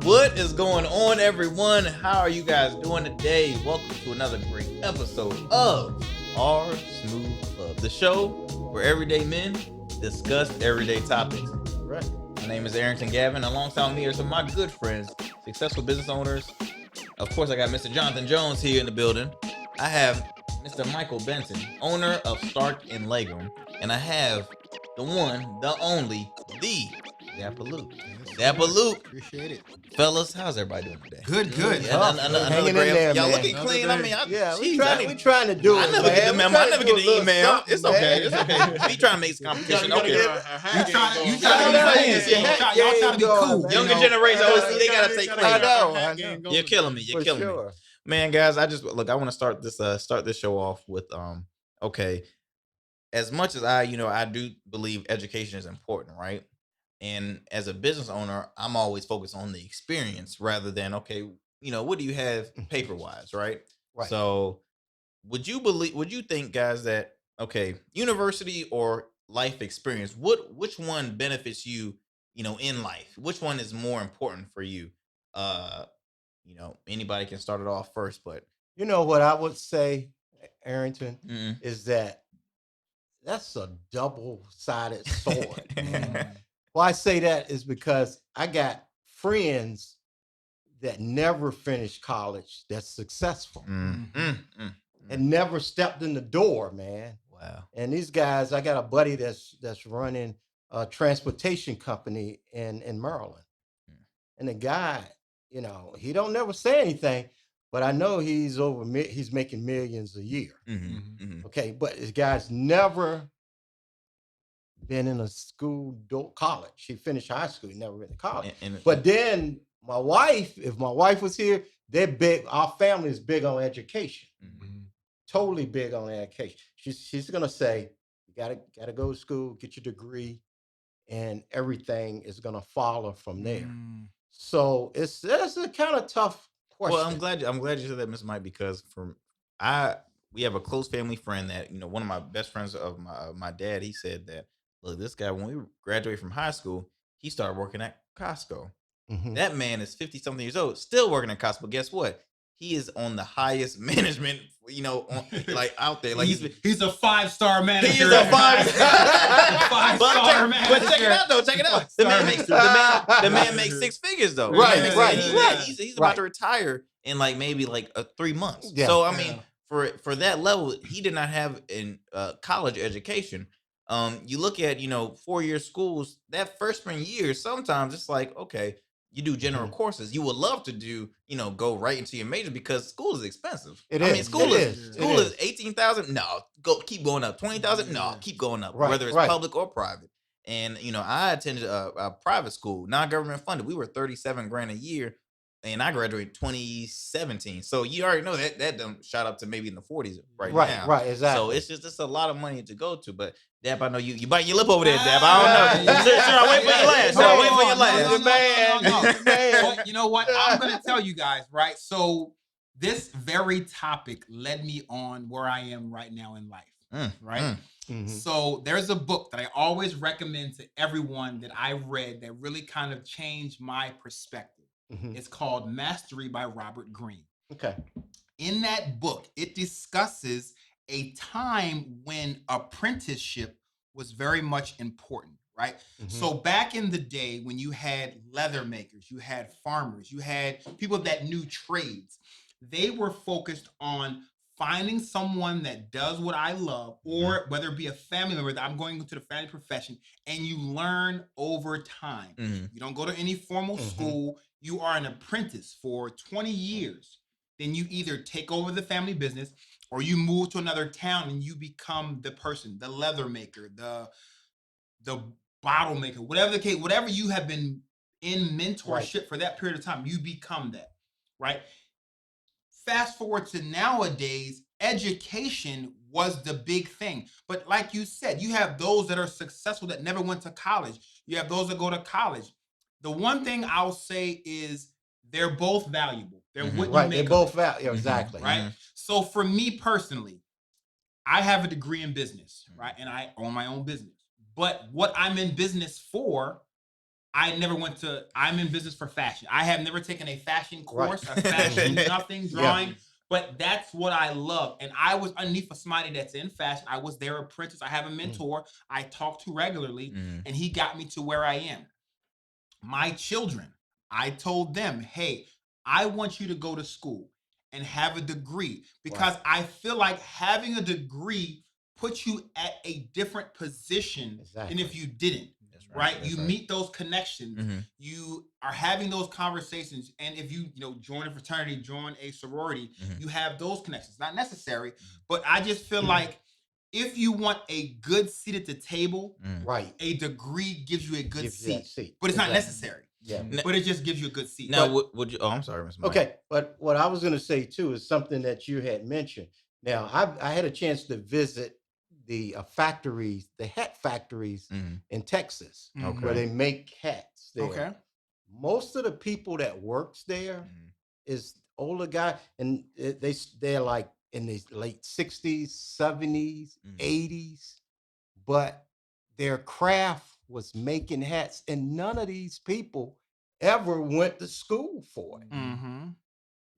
What is going on, everyone? How are you guys doing today? Welcome to another great episode of Our Smooth Club, the show where everyday men discuss everyday topics. Right. My name is Arrington Gavin. Alongside me are some of my good friends, successful business owners. Of course, I got Mr. Jonathon Jones here in the building. I have Mr. Michael Benton, owner of Stark and Leghorn, and I have the one, the only, the Dapper-Luke. Dapper-Luke. Appreciate it. Fellas, how's everybody doing today? Good. Yeah, another Hanging great in there, episode. Y'all man. looking clean. I mean, we trying to do it. I never get the memo. I never get the email. It's okay. Man. It's okay. We trying to make this competition. Okay. You trying to be fancy. Y'all trying to be cool. Younger generation, OC, they gotta take I clean. know. You're killing me. You're killing me, man, guys. I want to start this show off with okay. As much as I do believe education is important, right? And as a business owner, I'm always focused on the experience rather than, okay, what do you have paper wise, right? Right. So would you think, guys, that, okay, university or life experience, which one benefits you, in life? Which one is more important for you? Anybody can start it off first, but You know what I would say, Arrington, mm-mm. is that's a double-sided sword. Why I say that is because I got friends that never finished college that's successful and never stepped in the door, man. Wow. And these guys, I got a buddy that's running a transportation company in Maryland. And the guy, he don't never say anything, but I know he's making millions a year. Okay, but this guy's never been in a college. He finished high school, he never been to college. But then if my wife was here, they're big. Our family is big on education. Totally big on education. She's gonna say, you gotta go to school, get your degree, and everything is gonna follow from there. So it's a kind of tough question. Well, I'm glad you said that, Miss Mike, because we have a close family friend that, one of my best friends of my dad, he said that, look, this guy, when we graduated from high school, he started working at Costco. That man is 50-something years old, still working at Costco. Guess what? He is on the highest management, out there. Like he's a 5-star manager. He is a 5-star manager. But check it out, though. Check it out. The man makes 6 figures, though. Right. He's about to retire in maybe 3 months. Yeah. So I mean, for that level, he did not have in college education. You look at 4-year schools. That freshman year, sometimes it's like, okay, you do general courses. You would love to do, go right into your major because school is expensive. School is 18,000. No, keep going up. 20,000. No, keep going up. Right, whether it's public or private. And I attended a private school, non-government funded. We were $37,000 a year, and I graduated 2017. So you already know that done shot up to maybe in the 40s right now. Right, exactly. So it's a lot of money to go to, but. Dap, I know you bite your lip over there, Dap. I don't know. Should I wait for your last? Man. But you know what? I'm going to tell you guys, right? So this very topic led me on where I am right now in life, right? So there's a book that I always recommend to everyone that I read that really kind of changed my perspective. It's called Mastery by Robert Greene. Okay. In that book, it discusses a time when apprenticeship was very much important, right? So back in the day when you had leather makers, you had farmers, you had people that knew trades, they were focused on finding someone that does what I love, or whether it be a family member that I'm going into the family profession, and you learn over time. You don't go to any formal school. You are an apprentice for 20 years. Then you either take over the family business or you move to another town and you become the person, the leather maker, the bottle maker, whatever the case, whatever you have been in mentorship for that period of time, you become that, right? Fast forward to nowadays, education was the big thing. But like you said, you have those that are successful that never went to college. You have those that go to college. The one thing I'll say is they're both valuable. They're what you make. They're both valuable. Exactly. Right. So for me personally, I have a degree in business, right? And I own my own business. But what I'm in business for, I'm in business for fashion. I have never taken a fashion course, Right. a fashion nothing, drawing. Yeah. But that's what I love. And I was underneath of somebody that's in fashion. I was their apprentice. I have a mentor I talk to regularly, and he got me to where I am. My children, I told them, hey, I want you to go to school and have a degree because I feel like having a degree puts you at a different position than if you didn't. Right? You meet those connections. You are having those conversations. And if you join a fraternity, join a sorority, you have those connections. Not necessary, but I just feel like if you want a good seat at the table, Right. a degree gives you a good Gives you that seat. seat. But it's not Exactly. necessary. Yeah. But it just gives you a good seat. Now, would you? Oh, I'm sorry, Mr. Mike. Okay, but what I was going to say too is something that you had mentioned. Now, I had a chance to visit the factories, the hat factories in Texas, where they make hats there. Okay. Most of the people that works there is older guy, and they're like in the late 60s, 70s, 80s, but their craft was making hats, and none of these people ever went to school for it.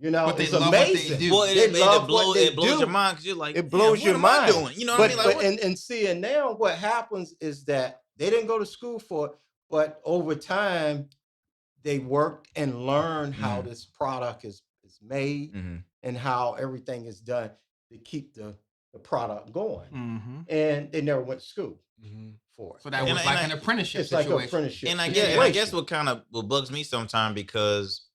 You know, But they it's love what they amazing. do. Well, They love what they it blows do. your mind because you're like, It blows your what mind. am I doing? You know what I mean? Like, what? And see, and now what happens is that they didn't go to school for it, but over time they worked and learned how this product is made and how everything is done to keep the product going. And they never went to school for it. So that was like an apprenticeship It's like situation. an apprenticeship. And I guess what bugs me sometimes, because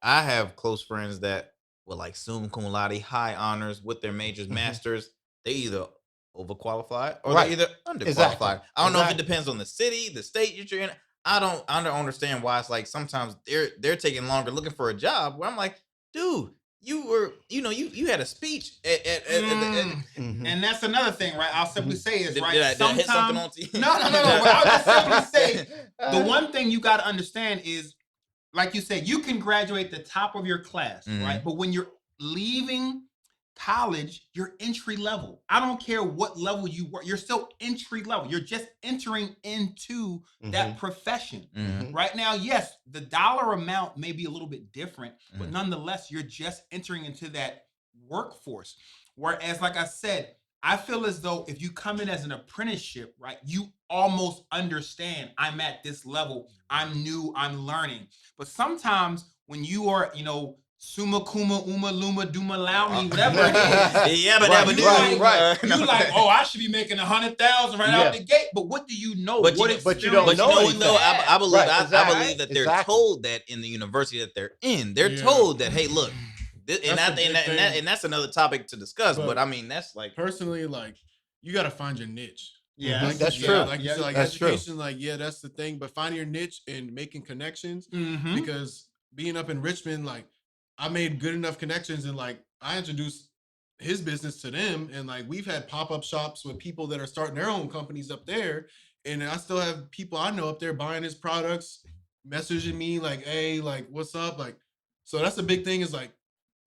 I have close friends that were like summa cum laude, high honors with their majors, masters. They either overqualified or they're either underqualified. Exactly. I don't know if it depends on the city, the state that you're in. I don't understand why it's like sometimes they're taking longer looking for a job. Where I'm like, dude, you were, you had a speech and that's another thing, right? I'll simply say is Did right. I hit something on to you? No. I'll just simply say the one thing you got to understand is, like you said, you can graduate the top of your class, right? But when you're leaving college, you're entry level. I don't care what level you work, you're still entry level. You're just entering into that profession. Right now, yes, the dollar amount may be a little bit different, but nonetheless, you're just entering into that workforce. Whereas, like I said, I feel as though if you come in as an apprenticeship, right, you almost understand I'm at this level. I'm new, I'm learning. But sometimes when you are, summa kuma uma luma duma laumi, whatever it is. Yeah, but you like, oh, I should be making 100,000 right out the gate. But what do you know? But you don't know anything. I believe that they're told that in the university that they're in. They're told that, hey, look, and that's another topic to discuss. But I mean, that's like personally, like you got to find your niche. Yeah, that's true. Like you said, like that's education, true. like that's the thing. But finding your niche and making connections, because being up in Richmond, like I made good enough connections, and like I introduced his business to them, and like we've had pop-up shops with people that are starting their own companies up there, and I still have people I know up there buying his products, messaging me like, hey, like what's up, like. So that's the big thing is like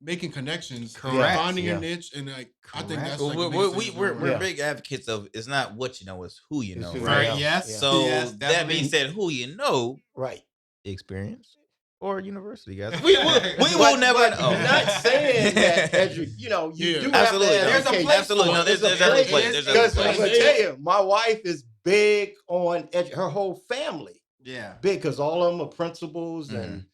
making connections, finding your niche, and like I think that's like we're big advocates of it's not what you know, it's who you know, right? Yes. So that being said, who you know, right? Experience or university, guys. We will never. I'm not saying that you do absolutely. Have to there's a place. Absolutely, no. There's a place. Because I'm gonna tell you, my wife is big on her whole family. Yeah, big because all of them are principals and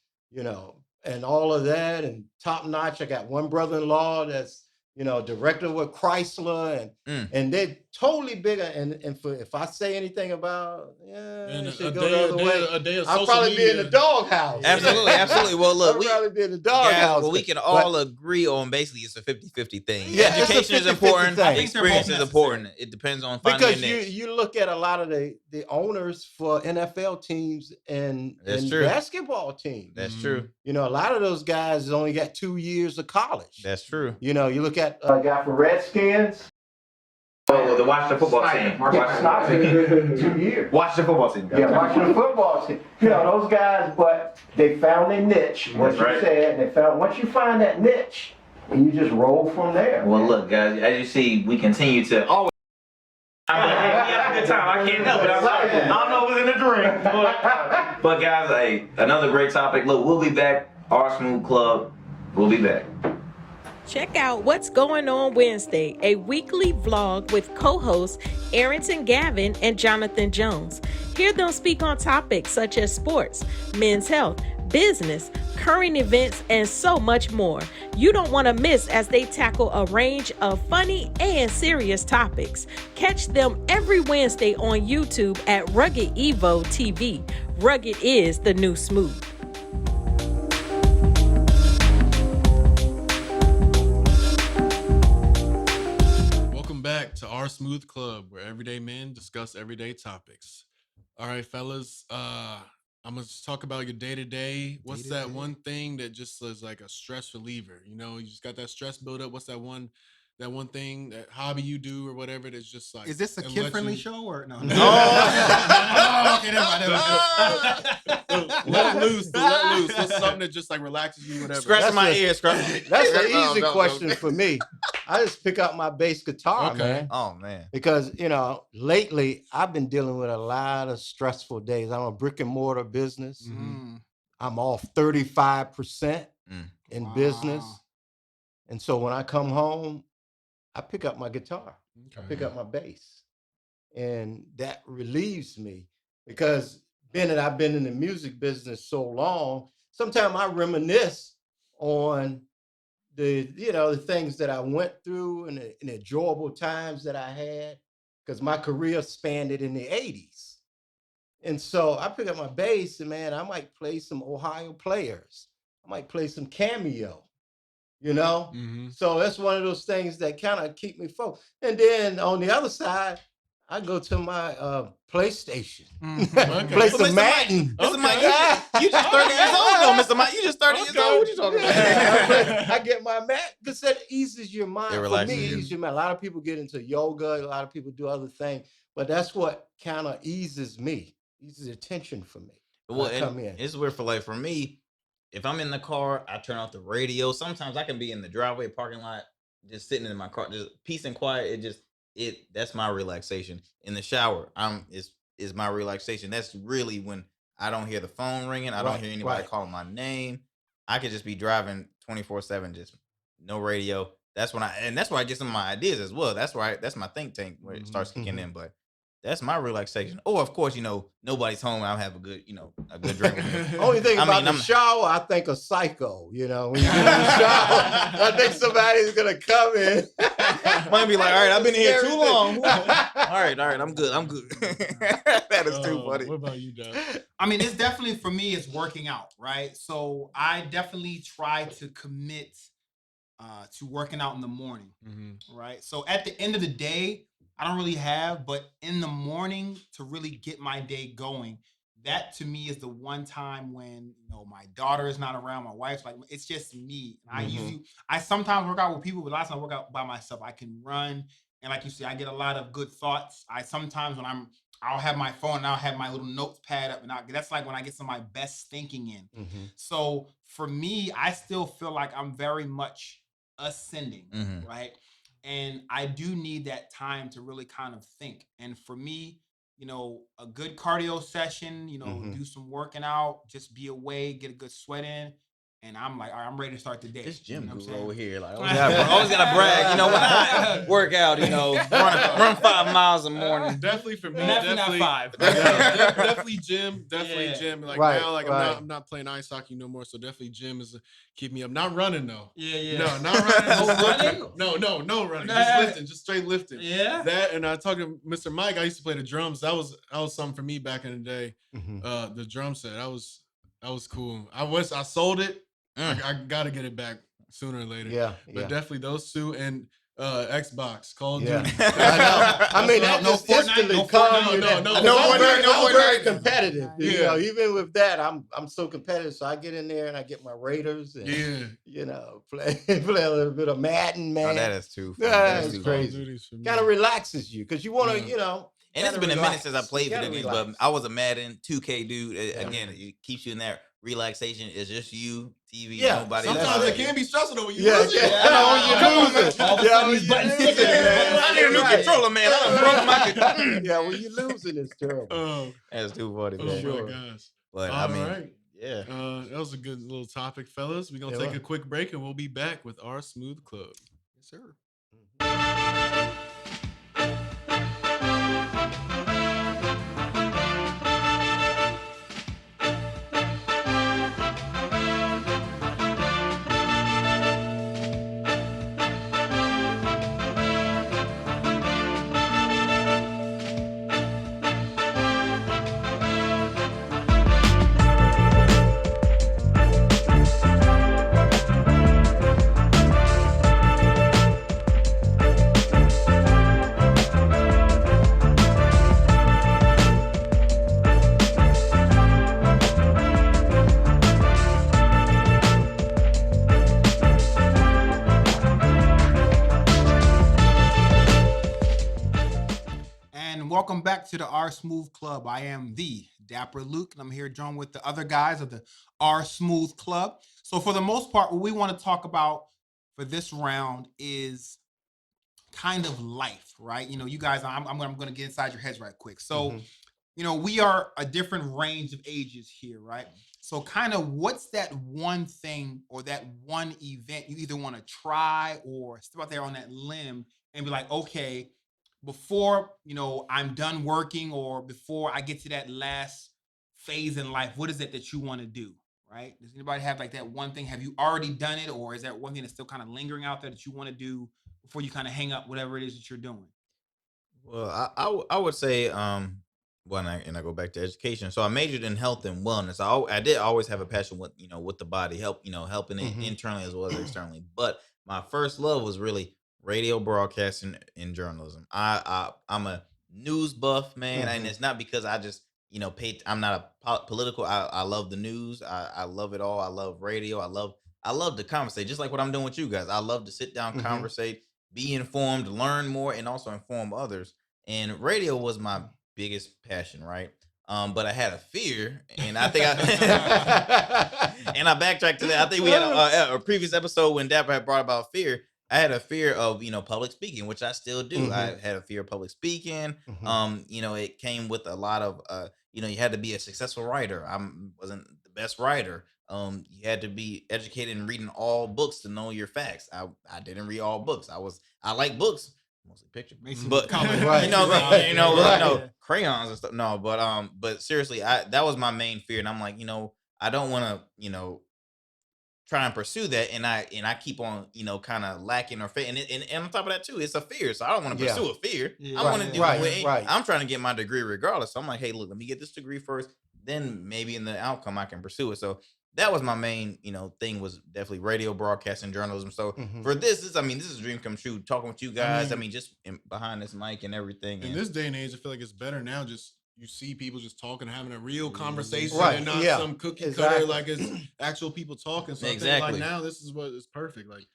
and all of that, and top notch. I got one brother-in-law that's director with Chrysler, and they're totally bigger. And if I say anything about it should go the other way, I'll probably be in the doghouse. Absolutely. Well, look, I'll probably be in the doghouse. Well, we can all agree on basically it's a 50-50 thing. Yeah, education is important. Experience is important. It depends on finding because your niche. you look at a lot of the owners for NFL teams and basketball teams. That's true. A lot of those guys only got 2 years of college. That's true. You look at a guy for Redskins. Oh, the Washington football team. 2 years. Washington football team. Yeah, Washington football team. Those guys, but they found their niche. What you said, they found. Once you find that niche, you just roll from there. Well, look, guys, as you see, we continue to always. I mean, hey, we had a good time. I can't help it. I'm sorry. I don't know if it was in the drink. But guys, hey, another great topic. Look, we'll be back. Our Smooth Club. We'll be back. Check out What's Going On Wednesday, a weekly vlog with co-hosts Arrington Gavin and Jonathon Jones. Hear them speak on topics such as sports, men's health, business, current events, and so much more. You don't want to miss as they tackle a range of funny and serious topics. Catch them every Wednesday on YouTube at Rugged Evo TV. Rugged is the new smooth. Back to Our Smooth Club, where everyday men discuss everyday topics. All right, fellas, I'm gonna just talk about your day-to-day. What's that one thing that just is like a stress reliever? You know, you just got that stress buildup. What's that one thing, that hobby you do or whatever that's just like... Is this a kid-friendly show or no? Okay, let it loose. What's something that just like relaxes you, whatever? Scratching my ear, scratching. That's an easy question for me. I just pick up my bass guitar, man. Oh, man. Because, you know, lately I've been dealing with a lot of stressful days. I'm a brick and mortar business. Mm. I'm off 35% in business. And so when I come home, I pick up my guitar. I pick up my bass. And that relieves me because being that I've been in the music business so long, sometimes I reminisce on the things that I went through and the enjoyable times that I had, because my career spanned it in the 80s. And so I pick up my bass and, man, I might play some Ohio Players. I might play some Cameo, you know? So that's one of those things that kind of keep me focused. And then on the other side, I go to my PlayStation, play some Madden. Mr. Mike, you just 30 years old though, Mr. Mike. You just 30 years old. What you talking about? I get my Madden because that eases your mind. It For relaxes me, it you. eases your mind. A lot of people get into yoga. A lot of people do other things. But that's what kind of eases me, eases the tension for me. Well, I come in. It's weird for me, if I'm in the car, I turn off the radio. Sometimes I can be in the driveway parking lot, just sitting in my car, just peace and quiet. That's my relaxation. In the shower, is my relaxation. That's really when I don't hear the phone ringing. I don't hear anybody calling my name. I could just be driving 24/7, just no radio. That's where I get some of my ideas as well. That's my think tank where it starts kicking in. But that's my relaxation. Or of course, nobody's home. I'll have a good drink. Only thing about the shower, I think of Psycho. You know, when you get in the shower, I think somebody's gonna come in. Might be like, all right, I've been here too long. All right, I'm good. That is too funny. What about you, Doug? I mean, it's definitely, for me, it's working out, right? So I definitely try to commit to working out in the morning, right? So at the end of the day, I don't really have, but in the morning to really get my day going, that to me is the one time when, my daughter is not around, my wife's like, it's just me. And I sometimes work out with people, but lots of times I work out by myself. I can run. And like you say, I get a lot of good thoughts. Sometimes when I'll have my phone and I'll have my little notes pad up, and that's like when I get some of my best thinking in. So for me, I still feel like I'm very much ascending, right? And I do need that time to really kind of think. And for me, a good cardio session, do some working out, just be away, get a good sweat in. And I'm like, all right, I'm ready to start the day. This gym what I'm dude saying? over here, like, always gotta brag. When I work out, run 5 miles in the morning. Definitely for me, Definitely not 5. Definitely gym. Gym. Like now, like I'm not playing ice hockey no more, so definitely gym is keep me up. Not running though. No, not running. No running. Just lifting, just straight lifting. Yeah. That, and I talked to Mr. Mike. I used to play the drums. That was something for me back in the day. The drum set. That was cool. I sold it. I gotta get it back sooner or later. But definitely those two, and Xbox, Call of Duty. I know. I mean, that just instantly calm you down. I'm very competitive. You know, even with that, I'm so competitive. So I get in there and I get my Raiders and play a little bit of Madden, man. Oh, that is too fun. That's crazy. Kind of relaxes you because you want to, And it's been a minute since I played video games, but I was a Madden 2K dude. Again, it keeps you in that relaxation. It's just you, TV, nobody. Sometimes it can be stressful though when you lose it. All of a sudden these buttons sticking, man. need a new controller, man. I done broke my. Yeah, when you're losing, it's terrible. That's too funny, Oh man. Sure. my gosh. But All I mean, right. yeah. That was a good little topic, fellas. We're gonna Yeah, take a quick break and we'll be back with our Smooth Club. Yes, sir. And welcome back to the R Smooth Club. I am the Dapper Luke, and I'm here joined with the other guys of the R Smooth Club. So for the most part, what we want to talk about for this round is kind of life, right? You know, you guys, I'm going to get inside your heads right quick. So, you know, we are a different range of ages here, right? So kind of what's that one thing or that one event you either want to try or step out there on that limb and be like, okay, before, you know, I'm done working or before I get to that last phase in life, what is it that you want to do, right? Does anybody have like that one thing? Have you already done it, or is that one thing that's still kind of lingering out there that you want to do before you kind of hang up whatever it is that you're doing? Well, I would say when I go back to education. So I majored in health and wellness. I did always have a passion with with the body, helping it internally as well as externally. But my first love was really radio broadcasting and journalism. I'm a news buff, man, and it's not because I just I'm not a political. I love the news. I love it all. I love radio. I love to conversate, just like what I'm doing with you guys. I love to sit down, conversate, be informed, learn more, and also inform others. And radio was my biggest passion, right? But I had a fear, and I think and I backtracked to that. I think we had a previous episode when Dapper had brought about fear. I had a fear of public speaking, which I still do. I had a fear of public speaking. It came with a lot of you had to be a successful writer. I wasn't the best writer. You had to be educated in reading all books to know your facts. I didn't read all books. I like books, mostly picture, but crayons and stuff. No, but seriously, that was my main fear, and I'm like, I don't want to, try and pursue that, and I keep on, kind of lacking or failing, and on top of that too, it's a fear. So I don't want to pursue a fear. I want to do it. I'm trying to get my degree regardless. So I'm like, hey, look, let me get this degree first, then maybe in the outcome I can pursue it. So that was my main, thing was definitely radio broadcasting journalism. So for this is a dream come true. Talking with you guys, just behind this mic and everything. In this day and age, I feel like it's better now. Just you see people just talking, having a real conversation, and not some cookie cutter like it's actual people talking. So I think like now this is what is perfect. Like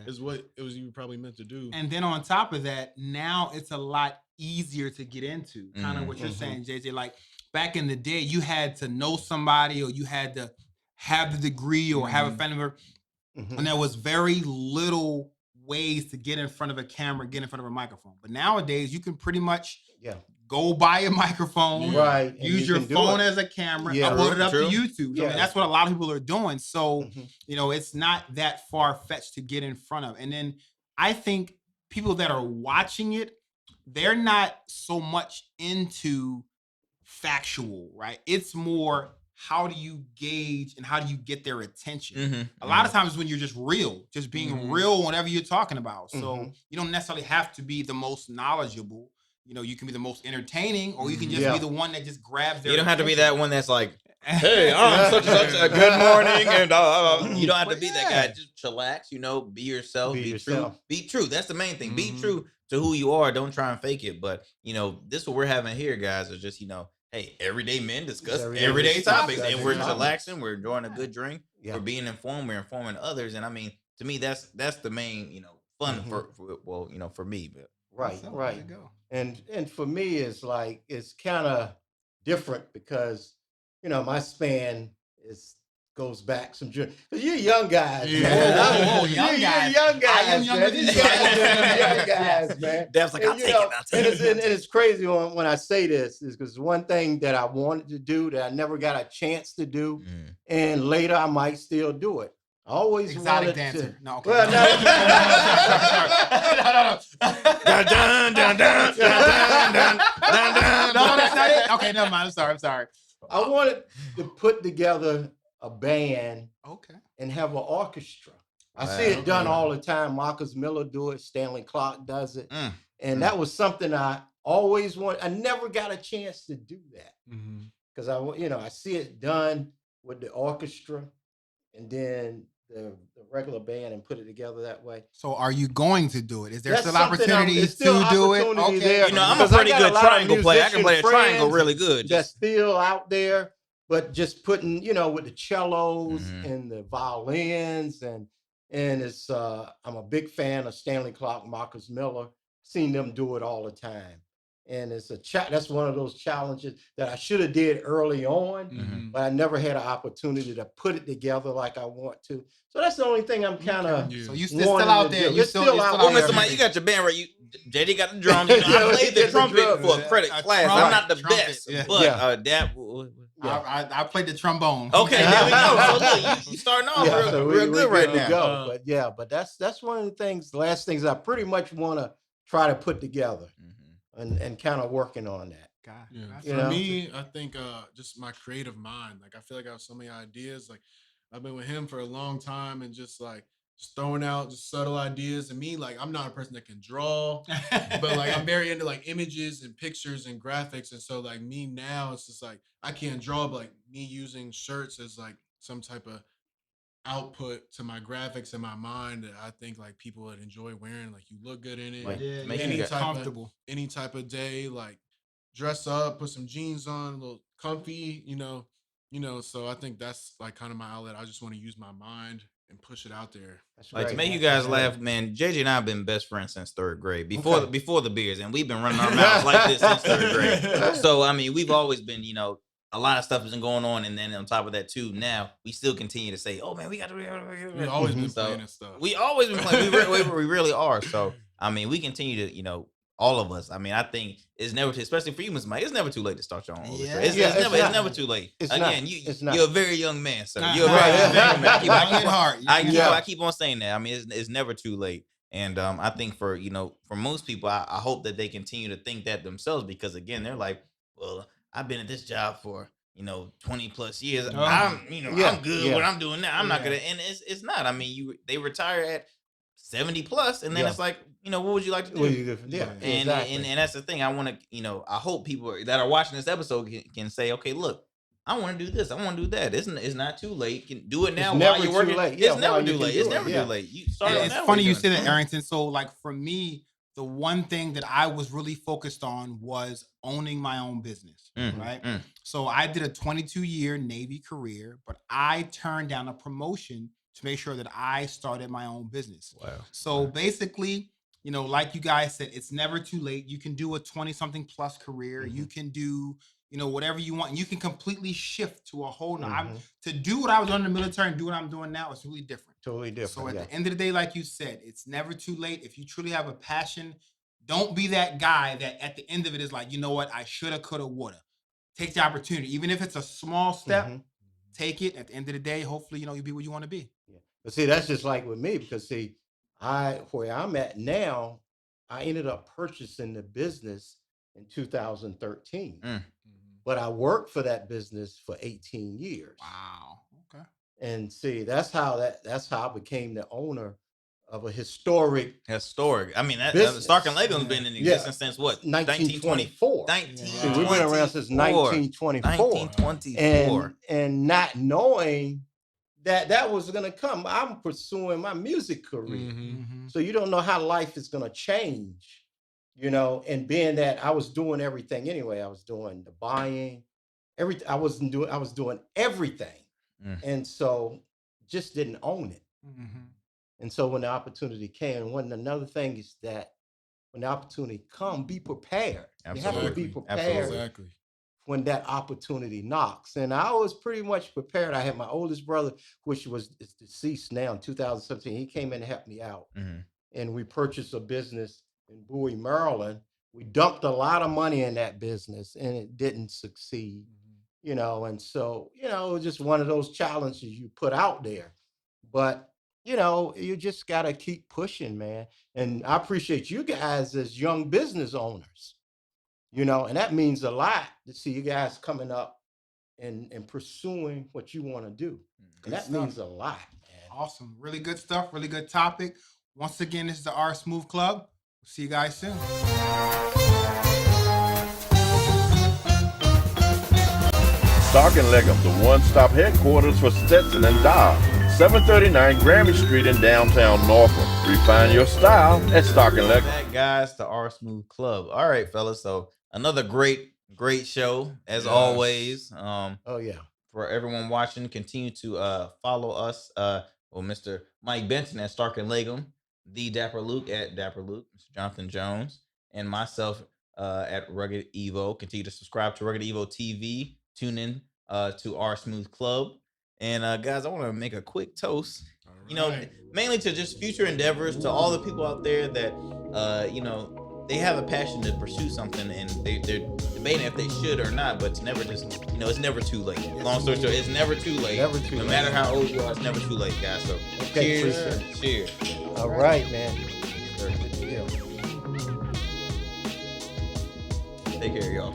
is what it was you were probably meant to do. And then on top of that, now it's a lot easier to get into. Kind of what you're saying, JJ. Like back in the day, you had to know somebody or you had to have the degree or have a family member, and there was very little ways to get in front of a camera, get in front of a microphone. But nowadays, you can pretty much go buy a microphone, use your phone as a camera, upload it up to YouTube. I mean, that's what a lot of people are doing. So, it's not that far-fetched to get in front of. And then I think people that are watching it, they're not so much into factual, right? It's more how do you gauge and how do you get their attention? A lot of times when you're just real, just being real on whatever you're talking about. So you don't necessarily have to be the most knowledgeable. You can be the most entertaining, or you can just be the one that just grabs their You don't have to be attention. that one that's like, hey, I'm such and such a good morning. And you don't have to be that guy. Just chillax, be yourself, be true. Be true. That's the main thing. Be true to who you are. Don't try and fake it. But, this what we're having here, guys, is just, hey, everyday men discuss everyday topics. And we're chillaxing. We're enjoying a good drink. We're being informed. We're informing others. And to me, that's the main, fun for me. But Right. And for me, it's kind of different because, my span goes back some because you're young guys. Young guys. You're young guys. I am younger than you. Young guys. songs, man. Dev's like, I'll take it. I'll take it. And it's crazy when I say this is because one thing that I wanted to do that I never got a chance to do, and later I might still do it. I always Exotic wanted dancer. to. No, okay. Well, Dun, dun, dun, dun, dun, dun, dun, dun. No, that's not it. Okay, never mind. I'm sorry. I wanted to put together a band Okay. and have an orchestra. I see it done all the time. Marcus Miller do it. Stanley Clark does it. And that was something I always wanted. I never got a chance to do that because I see it done with the orchestra and then the regular band and put it together that way. So are you going to do it? Is there That's still something opportunities to do it? opportunity Okay. there. You know, I'm a Because I pretty got a good lot of triangle player. I can play a musician triangle friends really good. That's still out there, but just putting, with the cellos and the violins and it's I'm a big fan of Stanley Clark, Marcus Miller. Seen them do it all the time. And it's that's one of those challenges that I should have did early on, but I never had an opportunity to put it together like I want to. So that's the only thing I'm kind of. So you still out there? You still out Well, there? Mr. Mike, you got your band right. JD got the drums. I played the trumpet for a credit class. I'm not the best, but I played the trombone. Okay, there we go. So look, you starting off real good right now. But that's one of the things. The last things I pretty much want to try to put together, and kind of working on that. For me, I think just my creative mind. Like I feel like I have so many ideas. Like I've been with him for a long time, and just throwing out just subtle ideas. And me, like I'm not a person that can draw, but like I'm very into like images and pictures and graphics. And so like me now, it's just like I can't draw, but like me using shirts as like some type of output to my graphics in my mind that I think like people would enjoy wearing. Like you look good in it. Like, make any it comfortable. Any type of day, like dress up, put some jeans on, a little comfy, so I think that's like kind of my outlet. I just want to use my mind and push it out there. Like to make you guys laugh, man. JJ and I have been best friends since third grade. Before the beers, and we've been running our mouths like this since third grade. So I mean, we've always been, a lot of stuff has been going on, and then on top of that too, now we still continue to say, "Oh man, we got to." We've always been playing and stuff. We always been playing. We really are. So I mean, we continue to, all of us. I mean, I think it's never, especially for you, Mr. Mike, it's never too late to start your own orchestra. It's never too late. Again, you're a very young man, sir. You're a very young man. I keep on saying that. I mean, it's never too late. And I think for most people, I hope that they continue to think that themselves, because again, they're like, well, I've been at this job for 20 plus years. I'm good. What I'm doing now, I'm not gonna. And it's not. I mean, they retire at 70 plus, and then it's like, what would you like to do? And that's the thing. I want to, I hope people that are watching this episode can say, okay, look, I want to do this. I want to do that. It's not too late. You can do it now while you're working. It's never too late. It's never too late. It's funny you say that, Arrington. So like for me, the one thing that I was really focused on was owning my own business, right? So I did a 22-year Navy career, but I turned down a promotion to make sure that I started my own business. Wow. So basically, like you guys said, it's never too late. You can do a 20-something plus career. You can do, whatever you want. And you can completely shift to a whole to do what I was doing in the military and do what I'm doing now. It's really different. Totally different. So at the end of the day, like you said, it's never too late. If you truly have a passion, don't be that guy that at the end of it is like, you know what, I shoulda, coulda, woulda. Take the opportunity. Even if it's a small step, take it. At the end of the day, hopefully, you'll be where you want to be. Yeah. But see, that's just like with me, because where I'm at now, I ended up purchasing the business in 2013. But I worked for that business for 18 years. Wow. Okay. And see, that's how I became the owner of a historic. I mean, Stark and Legum's been in existence since what? 1924. 1924. We've been around since 1924. And not knowing that was going to come. I'm pursuing my music career. So you don't know how life is going to change, and being that I was doing everything anyway. I was doing the buying, everything. I was doing everything. And so just didn't own it. And so when the opportunity came, another thing is that when the opportunity come, be prepared. Absolutely. You have to be prepared when that opportunity knocks. And I was pretty much prepared. I had my oldest brother, which is deceased now in 2017. He came in and helped me out. And we purchased a business. in Bowie, Maryland. We dumped a lot of money in that business and it didn't succeed, and so, it was just one of those challenges you put out there. But, you just got to keep pushing, man. And I appreciate you guys as young business owners, and that means a lot to see you guys coming up and pursuing what you want to do. And that means a lot, man. Awesome. Really good stuff. Really good topic. Once again, this is the R Smooth Club. We'll see you guys soon. Stark and Legham, the one-stop headquarters for Stetson and Dobb. 739 Grammy Street in downtown Norfolk. Refine your style at Stark and Legham. Back, guys, to our Smooth Club. All right, fellas. So another great show as always. Oh yeah. For everyone watching, continue to follow us. Mr. Mike Benton at Stark and Legham, the Dapper Luke at Dapper Luke, Mr. Jonathon Jones, and myself at Rugged Evo. Continue to subscribe to Rugged Evo TV. Tune in to our Smooth Club. And guys, I want to make a quick toast. Mainly to just future endeavors, to all the people out there that they have a passion to pursue something and they're debating if they should or not, but it's never it's never too late. Long story short, it's never too late. Never too no late. matter how old you are, it's never too late, guys. So cheers. All right, man. Take care, y'all.